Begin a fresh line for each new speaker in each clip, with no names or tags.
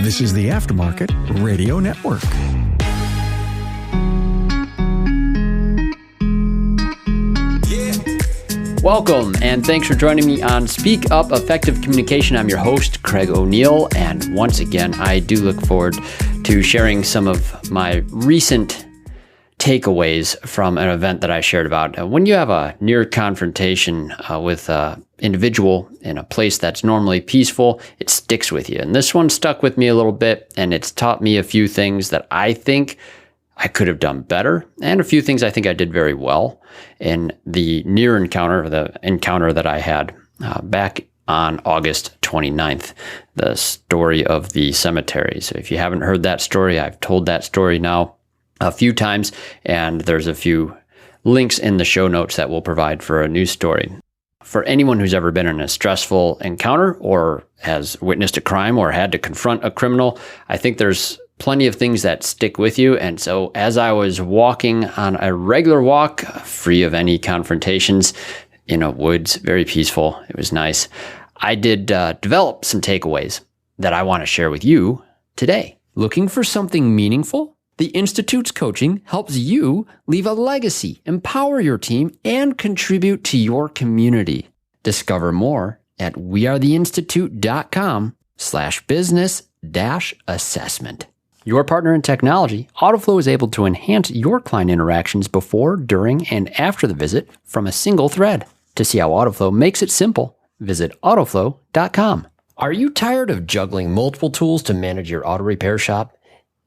This is the Aftermarket Radio Network.
Welcome, and thanks for joining me on Speak Up Effective Communication. I'm your host, Craig O'Neill, and once again, I do look forward to sharing some of my recent takeaways from an event that I shared about. When you have a near confrontation with an individual in a place that's normally peaceful, it sticks with you. And this one stuck with me a little bit, and it's taught me a few things that I think I could have done better, and a few things I think I did very well in the near encounter, the encounter that I had back on August 29th, the story of the cemetery. So if you haven't heard that story, I've told that story now a few times, and there's a few links in the show notes that we'll provide for a new story. For anyone who's ever been in a stressful encounter or has witnessed a crime or had to confront a criminal, I think there's plenty of things that stick with you. And so as I was walking on a regular walk, free of any confrontations in a woods, very peaceful, it was nice, I did develop some takeaways that I want to share with you today. Looking for something meaningful? The Institute's coaching helps you leave a legacy, empower your team, and contribute to your community. Discover more at wearetheinstitute.com/business-assessment. Your partner in technology, AutoFlow is able to enhance your client interactions before, during, and after the visit from a single thread. To see how AutoFlow makes it simple, visit AutoFlow.com. Are you tired of juggling multiple tools to manage your auto repair shop?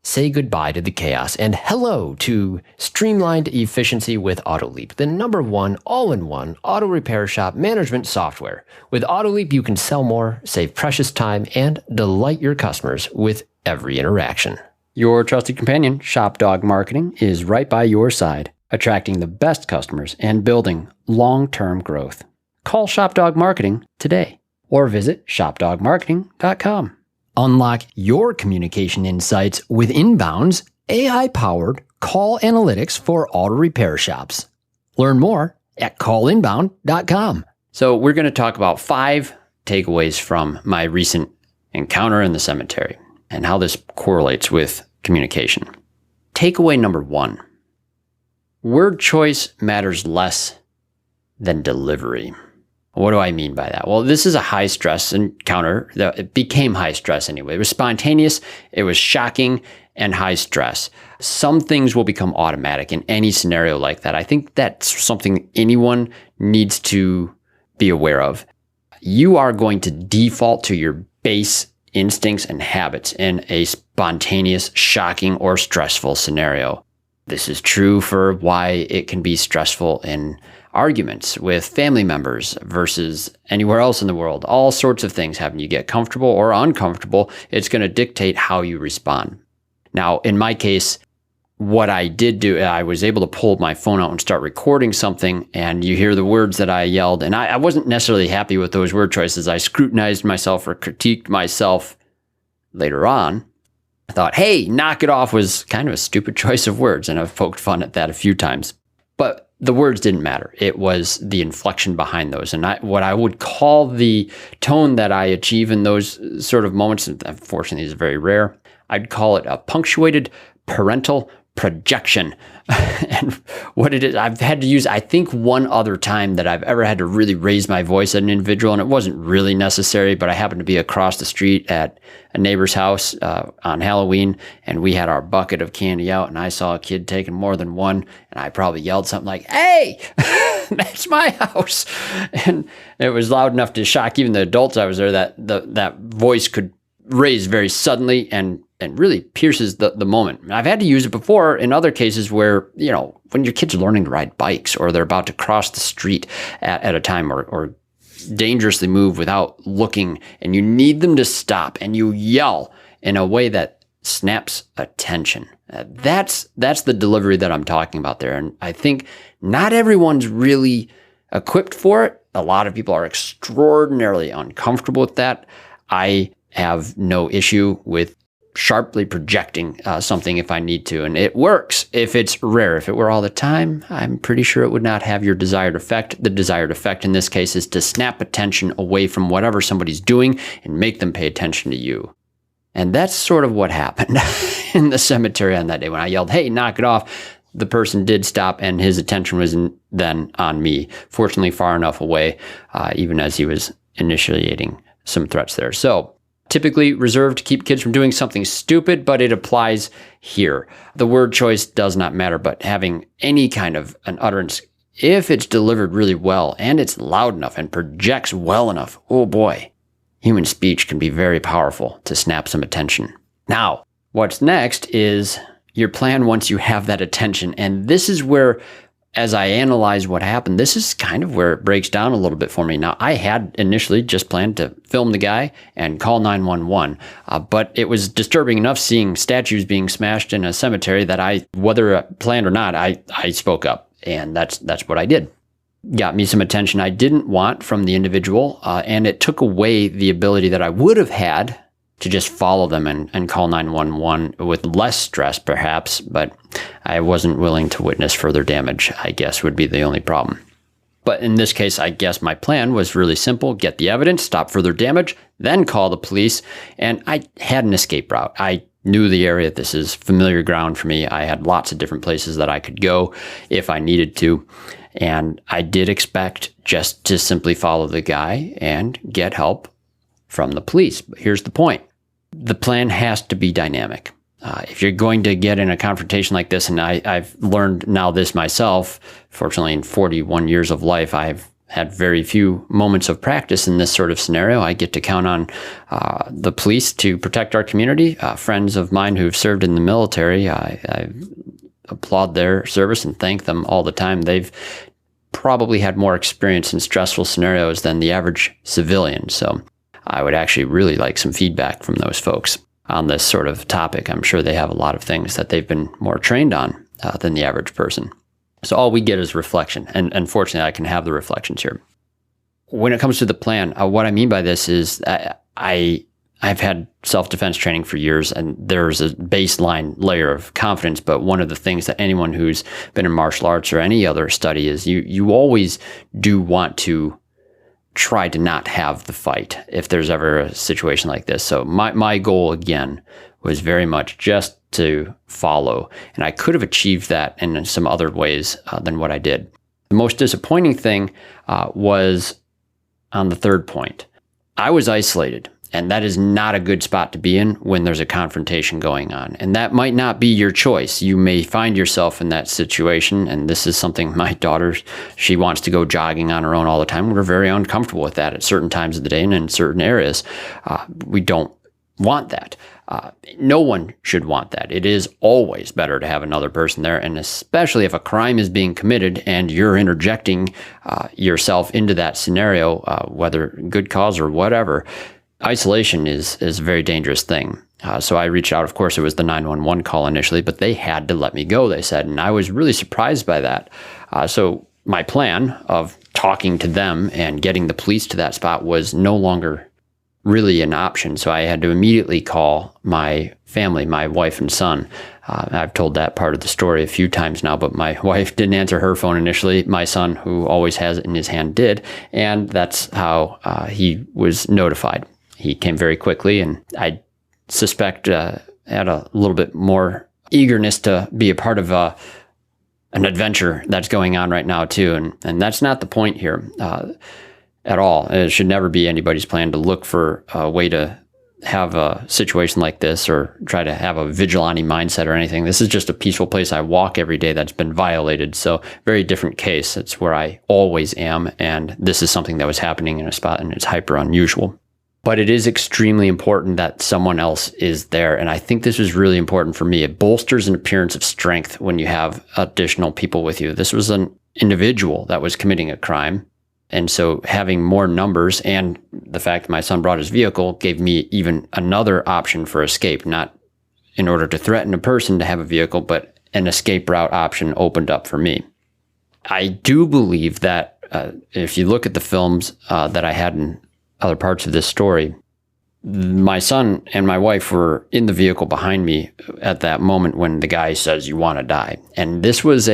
Say goodbye to the chaos and hello to streamlined efficiency with AutoLeap, the #1 all-in-one auto repair shop management software. With AutoLeap, you can sell more, save precious time, and delight your customers with every interaction. Your trusted companion, ShopDog Marketing, is right by your side, attracting the best customers and building long-term growth. Call ShopDog Marketing today or visit shopdogmarketing.com. Unlock your communication insights with Inbound's AI-powered call analytics for auto repair shops. Learn more at callinbound.com. So we're going to talk about 5 takeaways from my recent encounter in the cemetery and how this correlates with communication. Takeaway number 1, word choice matters less than delivery. What do I mean by that? Well, this is a high stress encounter. It became high stress anyway. It was spontaneous, it was shocking, and high stress. Some things will become automatic in any scenario like that. I think that's something anyone needs to be aware of. You are going to default to your base instincts and habits in a spontaneous, shocking, or stressful scenario. This is true for why it can be stressful in arguments with family members versus anywhere else in the world. All sorts of things happen. You get comfortable or uncomfortable. It's going to dictate how you respond. Now, in my case, what I did do, I was able to pull my phone out and start recording something, and you hear the words that I yelled, and I wasn't necessarily happy with those word choices. I scrutinized myself or critiqued myself later on. I thought, hey, knock it off was kind of a stupid choice of words, and I've poked fun at that a few times. But the words didn't matter. It was the inflection behind those. And what I would call the tone that I achieve in those sort of moments, and unfortunately is very rare, I'd call it a punctuated parental projection. And what it is, I've had to use, I think, one other time that I've ever had to really raise my voice at an individual, and it wasn't really necessary, but I happened to be across the street at a neighbor's house on Halloween, and we had our bucket of candy out, and I saw a kid taking more than one, and I probably yelled something like, hey, that's my house. And it was loud enough to shock even the adults I was there, that that voice could raise very suddenly and really pierces the moment. I've had to use it before in other cases where, you know, when your kids are learning to ride bikes or they're about to cross the street at a time or dangerously move without looking, and you need them to stop, and you yell in a way that snaps attention. That's the delivery that I'm talking about there. And I think not everyone's really equipped for it. A lot of people are extraordinarily uncomfortable with that. I have no issue with sharply projecting something if I need to. And it works if it's rare. If it were all the time, I'm pretty sure it would not have your desired effect. The desired effect in this case is to snap attention away from whatever somebody's doing and make them pay attention to you. And that's sort of what happened in the cemetery on that day when I yelled, "Hey, knock it off." The person did stop, and his attention was then on me, fortunately far enough away, even as he was initiating some threats there. So typically reserved to keep kids from doing something stupid, but it applies here. The word choice does not matter, but having any kind of an utterance, if it's delivered really well and it's loud enough and projects well enough, oh boy, human speech can be very powerful to snap some attention. Now, what's next is your plan once you have that attention. And this is where, as I analyze what happened, this is kind of where it breaks down a little bit for me. Now, I had initially just planned to film the guy and call 911, but it was disturbing enough seeing statues being smashed in a cemetery that whether planned or not, I spoke up, and that's what I did. Got me some attention I didn't want from the individual, and it took away the ability that I would have had to just follow them and call 911 with less stress, perhaps, but I wasn't willing to witness further damage, I guess would be the only problem. But in this case, I guess my plan was really simple: get the evidence, stop further damage, then call the police. And I had an escape route. I knew the area. This is familiar ground for me. I had lots of different places that I could go if I needed to. And I did expect just to simply follow the guy and get help from the police. But here's the point. The plan has to be dynamic. If you're going to get in a confrontation like this, and I've learned now this myself, fortunately in 41 years of life, I've had very few moments of practice in this sort of scenario. I get to count on the police to protect our community. Friends of mine who've served in the military, I applaud their service and thank them all the time. They've probably had more experience in stressful scenarios than the average civilian. So I would actually really like some feedback from those folks on this sort of topic. I'm sure they have a lot of things that they've been more trained on than the average person. So all we get is reflection. And unfortunately, I can have the reflections here. When it comes to the plan, what I mean by this is I've had self-defense training for years, and there's a baseline layer of confidence. But one of the things that anyone who's been in martial arts or any other study is you always do want to try to not have the fight if there's ever a situation like this. So my goal, again, was very much just to follow. And I could have achieved that in some other ways than what I did. The most disappointing thing was on the third point. I was isolated. And that is not a good spot to be in when there's a confrontation going on. And that might not be your choice. You may find yourself in that situation. And this is something my daughter, she wants to go jogging on her own all the time. We're very uncomfortable with that at certain times of the day and in certain areas. We don't want that. No one should want that. It is always better to have another person there. And especially if a crime is being committed and you're interjecting yourself into that scenario, whether good cause or whatever, isolation is a very dangerous thing. So I reached out. Of course, it was the 911 call initially, but they had to let me go, they said. And I was really surprised by that. So my plan of talking to them and getting the police to that spot was no longer really an option. So I had to immediately call my family, my wife and son. I've told that part of the story a few times now, but my wife didn't answer her phone initially. My son, who always has it in his hand, did. And that's how he was notified. He came very quickly, and I suspect had a little bit more eagerness to be a part of an adventure that's going on right now too. And that's not the point here at all. It should never be anybody's plan to look for a way to have a situation like this or try to have a vigilante mindset or anything. This is just a peaceful place I walk every day that's been violated. So very different case. It's where I always am. And this is something that was happening in a spot, and it's hyper unusual. But it is extremely important that someone else is there. And I think this was really important for me. It bolsters an appearance of strength when you have additional people with you. This was an individual that was committing a crime. And so having more numbers and the fact that my son brought his vehicle gave me even another option for escape, not in order to threaten a person to have a vehicle, but an escape route option opened up for me. I do believe that if you look at the films that I had in other parts of this story, My son and my wife were in the vehicle behind me at that moment when the guy says, "You want to die." And this was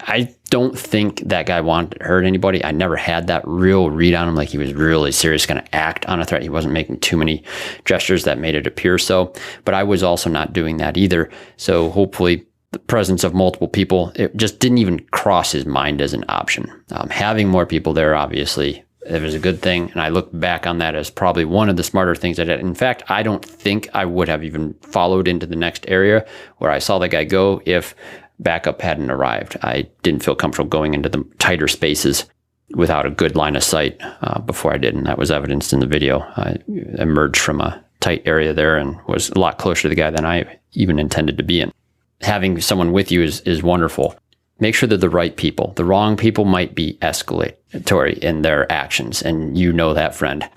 I don't think that guy wanted to hurt anybody. I never had that real read on him, like he was really serious, going to act on a threat. He wasn't making too many gestures that made it appear so, but I was also not doing that either. So hopefully the presence of multiple people, it just didn't even cross his mind as an option. Having more people there, obviously, it was a good thing. And I look back on that as probably one of the smarter things I did. In fact, I don't think I would have even followed into the next area where I saw the guy go if backup hadn't arrived. I didn't feel comfortable going into the tighter spaces without a good line of sight before I did. And that was evidenced in the video. I emerged from a tight area there and was a lot closer to the guy than I even intended to be in. Having someone with you is wonderful. Make sure they're the right people. The wrong people might be escalatory in their actions, and you know that, friend.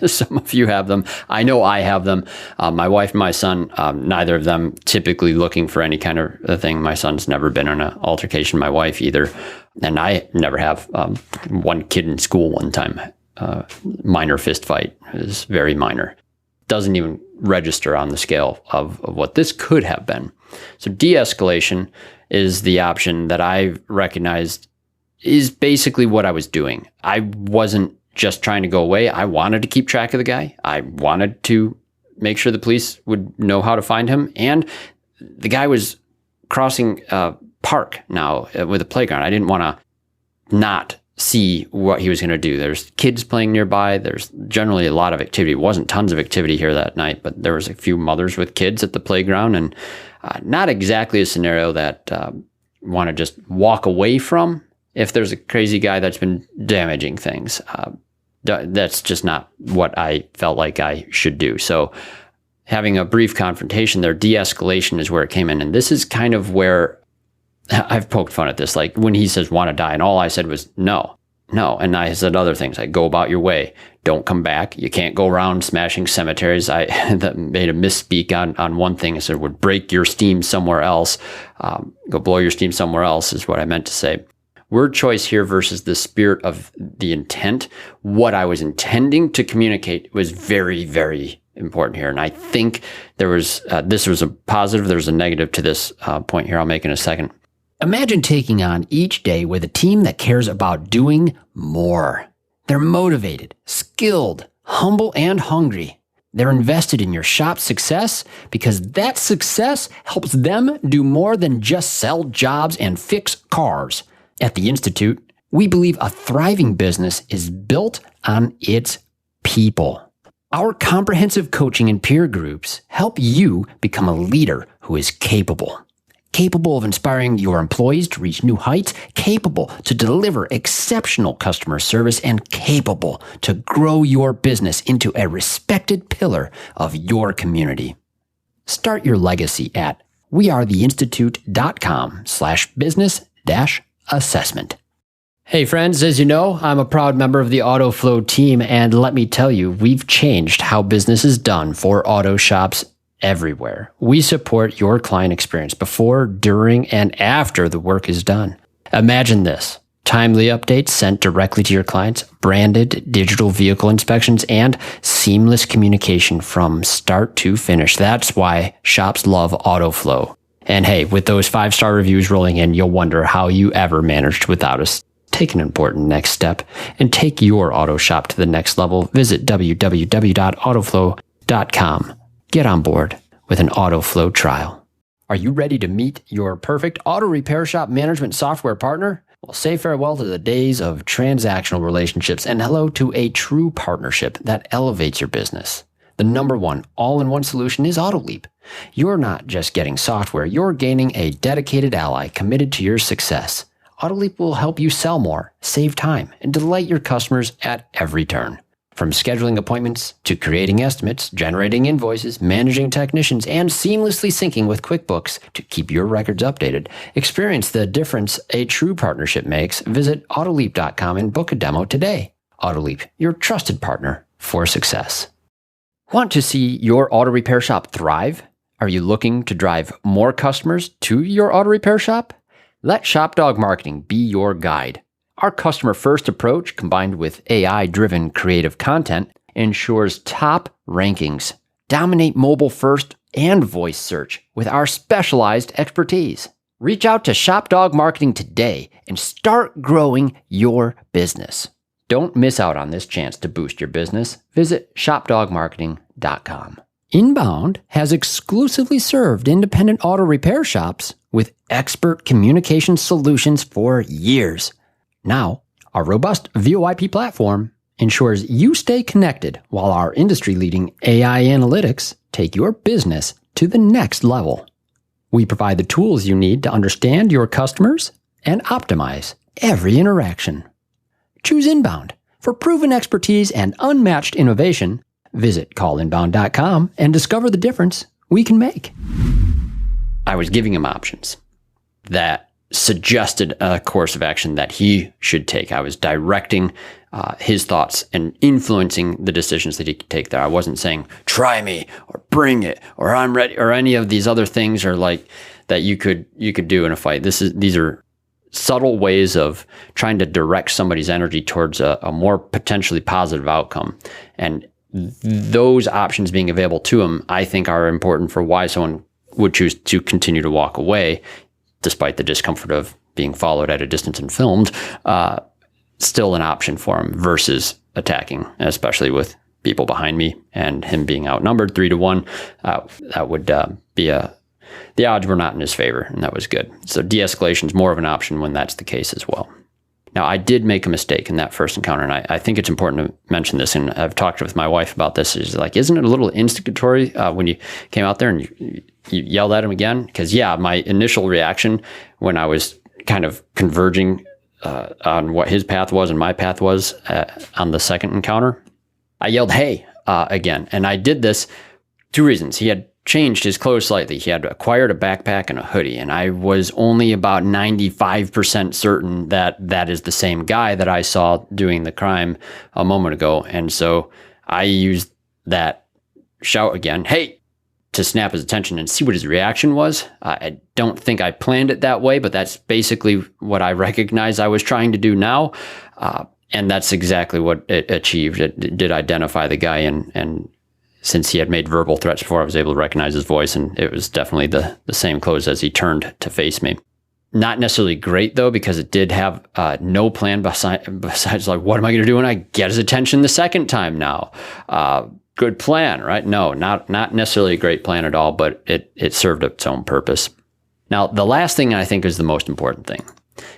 Some of you have them. I know I have them. My wife and my son, neither of them typically looking for any kind of thing. My son's never been in an altercation. My wife either. And I never have. One kid in school one time, minor fist fight. It was very minor. Doesn't even register on the scale of what this could have been. So de-escalation is the option that I recognized is basically what I was doing. I wasn't just trying to go away. I wanted to keep track of the guy. I wanted to make sure the police would know how to find him. And the guy was crossing a park now with a playground. I didn't want to not see what he was going to do. There's kids playing nearby. There's generally a lot of activity. It wasn't tons of activity here that night, but there was a few mothers with kids at the playground, and not exactly a scenario that want to just walk away from if there's a crazy guy that's been damaging things. That's just not what I felt like I should do. So having a brief confrontation there, de-escalation is where it came in. And this is kind of where I've poked fun at this. Like when he says, "Want to die?" and all I said was, no. And I said other things like, "Go about your way. Don't come back. You can't go around smashing cemeteries." I that made a misspeak on one thing. I said, "Would break your steam somewhere else. Go blow your steam somewhere else," is what I meant to say. Word choice here versus the spirit of the intent. What I was intending to communicate was very, very important here. And I think there was, this was a positive, there's a negative to this point here I'll make in a second. Imagine taking on each day with a team that cares about doing more. They're motivated, skilled, humble, and hungry. They're invested in your shop's success because that success helps them do more than just sell jobs and fix cars. At the Institute, we believe a thriving business is built on its people. Our comprehensive coaching and peer groups help you become a leader who is capable of inspiring your employees to reach new heights, capable to deliver exceptional customer service, and capable to grow your business into a respected pillar of your community. Start your legacy at wearetheinstitute.com/business-assessment. Hey friends, as you know, I'm a proud member of the AutoFlow team, and let me tell you, we've changed how business is done for auto shops everywhere. We support your client experience before, during, and after the work is done. Imagine this: timely updates sent directly to your clients, branded digital vehicle inspections, and seamless communication from start to finish. That's why shops love AutoFlow. And hey, with those 5-star reviews rolling in, you'll wonder how you ever managed without us. Take an important next step and take your auto shop to the next level. Visit www.autoflow.com. Get on board with an AutoFlow trial. Are you ready to meet your perfect auto repair shop management software partner? Well, say farewell to the days of transactional relationships and hello to a true partnership that elevates your business. The number one all-in-one solution is AutoLeap. You're not just getting software, you're gaining a dedicated ally committed to your success. AutoLeap will help you sell more, save time, and delight your customers at every turn. From scheduling appointments to creating estimates, generating invoices, managing technicians, and seamlessly syncing with QuickBooks to keep your records updated. Experience the difference a true partnership makes. Visit AutoLeap.com and book a demo today. AutoLeap, your trusted partner for success. Want to see your auto repair shop thrive? Are you looking to drive more customers to your auto repair shop? Let ShopDog Marketing be your guide. Our customer-first approach, combined with AI-driven creative content, ensures top rankings. Dominate mobile first and voice search with our specialized expertise. Reach out to ShopDog Marketing today and start growing your business. Don't miss out on this chance to boost your business. Visit shopdogmarketing.com. Inbound has exclusively served independent auto repair shops with expert communication solutions for years. Now, our robust VoIP platform ensures you stay connected while our industry-leading AI analytics take your business to the next level. We provide the tools you need to understand your customers and optimize every interaction. Choose Inbound. For proven expertise and unmatched innovation, visit callinbound.com and discover the difference we can make. I was giving him options that suggested a course of action that he should take. I was directing his thoughts and influencing the decisions that he could take there. I wasn't saying, try me or bring it or I'm ready or any of these other things or like that you could do in a fight. These are subtle ways of trying to direct somebody's energy towards a more potentially positive outcome. And those options being available to them, I think, are important for why someone would choose to continue to walk away, despite the discomfort of being followed at a distance and filmed. Still an option for him versus attacking, especially with people behind me and him being outnumbered 3-1. That would be the odds were not in his favor, and that was good. So de-escalation is more of an option when that's the case as well. Now, I did make a mistake in that first encounter, and I think it's important to mention this, and I've talked with my wife about this. Is like, isn't it a little instigatory when you came out there and you yelled at him again? Because, yeah, my initial reaction when I was kind of converging on what his path was and my path was on the second encounter, I yelled, hey, again. And I did this 2 reasons. He had changed his clothes slightly. He had acquired a backpack and a hoodie, and I was only about 95% certain that that is the same guy that I saw doing the crime a moment ago. And so I used that shout again, hey, to snap his attention and see what his reaction was. I don't think I planned it that way, but that's basically what I recognize I was trying to do now. And that's exactly what it achieved. It did identify the guy, and since he had made verbal threats before, I was able to recognize his voice, and it was definitely the same clothes as he turned to face me. Not necessarily great, though, because it did have no plan besides like, what am I going to do when I get his attention the second time now? Good plan, right? No, not necessarily a great plan at all, but it served its own purpose. Now, the last thing I think is the most important thing,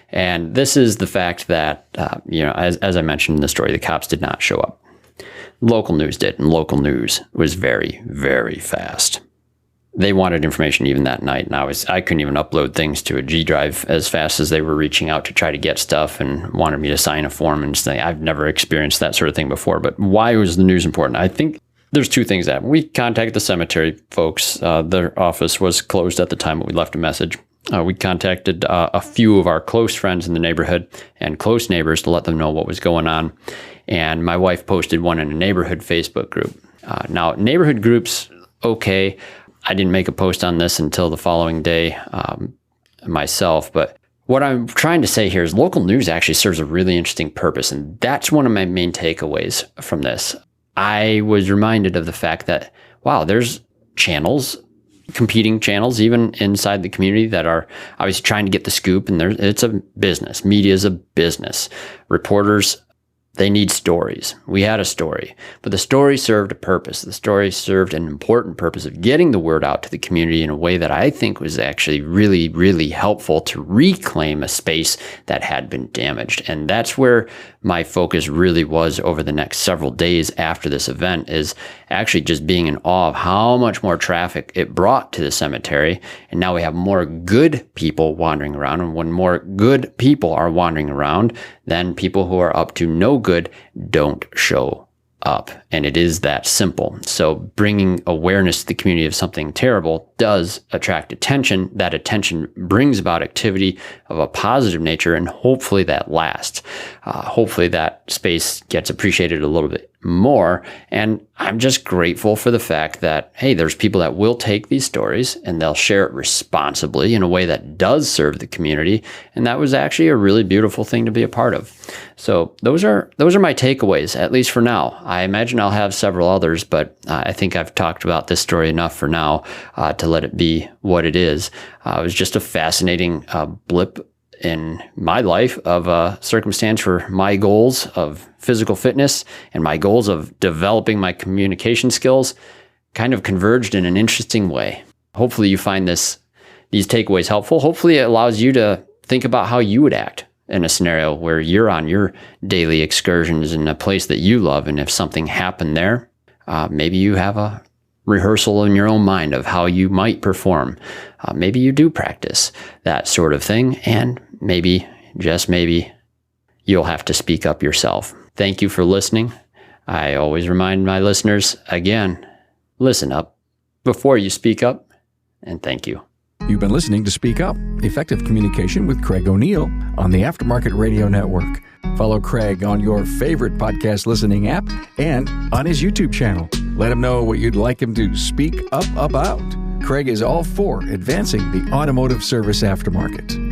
and this is the fact that, as I mentioned in the story, the cops did not show up. Local news did, and local news was very, very fast. They wanted information even that night, and I couldn't even upload things to a G drive as fast as they were reaching out to try to get stuff and wanted me to sign a form and say, I've never experienced that sort of thing before. But why was the news important? I think there's 2 things that we contacted the cemetery folks. Their office was closed at the time, but we left a message. We contacted a few of our close friends in the neighborhood and close neighbors to let them know what was going on. And my wife posted one in a neighborhood Facebook group. Now, neighborhood groups, okay. I didn't make a post on this until the following day myself. But what I'm trying to say here is local news actually serves a really interesting purpose. And that's one of my main takeaways from this. I was reminded of the fact that, wow, there's channels, competing channels, even inside the community that are obviously trying to get the scoop. And it's a business. Media is a business. Reporters, they need stories. We had a story, but the story served a purpose. The story served an important purpose of getting the word out to the community in a way that I think was actually really, really helpful to reclaim a space that had been damaged. And that's where my focus really was over the next several days after this event, is actually just being in awe of how much more traffic it brought to the cemetery. And now we have more good people wandering around. And when more good people are wandering around, then people who are up to no good don't show up. And it is that simple. So bringing awareness to the community of something terrible does attract attention. That attention brings about activity of a positive nature, and hopefully that lasts. Hopefully that space gets appreciated a little bit more. And I'm just grateful for the fact that, hey, there's people that will take these stories and they'll share it responsibly in a way that does serve the community. And that was actually a really beautiful thing to be a part of. So those are my takeaways, at least for now. I imagine I'll have several others, but I think I've talked about this story enough for now to let it be what it is. It was just a fascinating blip in my life of a circumstance where my goals of physical fitness and my goals of developing my communication skills kind of converged in an interesting way. Hopefully you find these takeaways helpful. Hopefully it allows you to think about how you would act in a scenario where you're on your daily excursions in a place that you love. And if something happened there, maybe you have a rehearsal in your own mind of how you might perform. Maybe you do practice that sort of thing, and maybe, just maybe, you'll have to speak up yourself. Thank you for listening. I always remind my listeners, again, listen up before you speak up, and thank you.
You've been listening to Speak Up, Effective Communication with Craig O'Neill on the Aftermarket Radio Network. Follow Craig on your favorite podcast listening app and on his YouTube channel. Let him know what you'd like him to speak up about. Craig is all for advancing the automotive service aftermarket.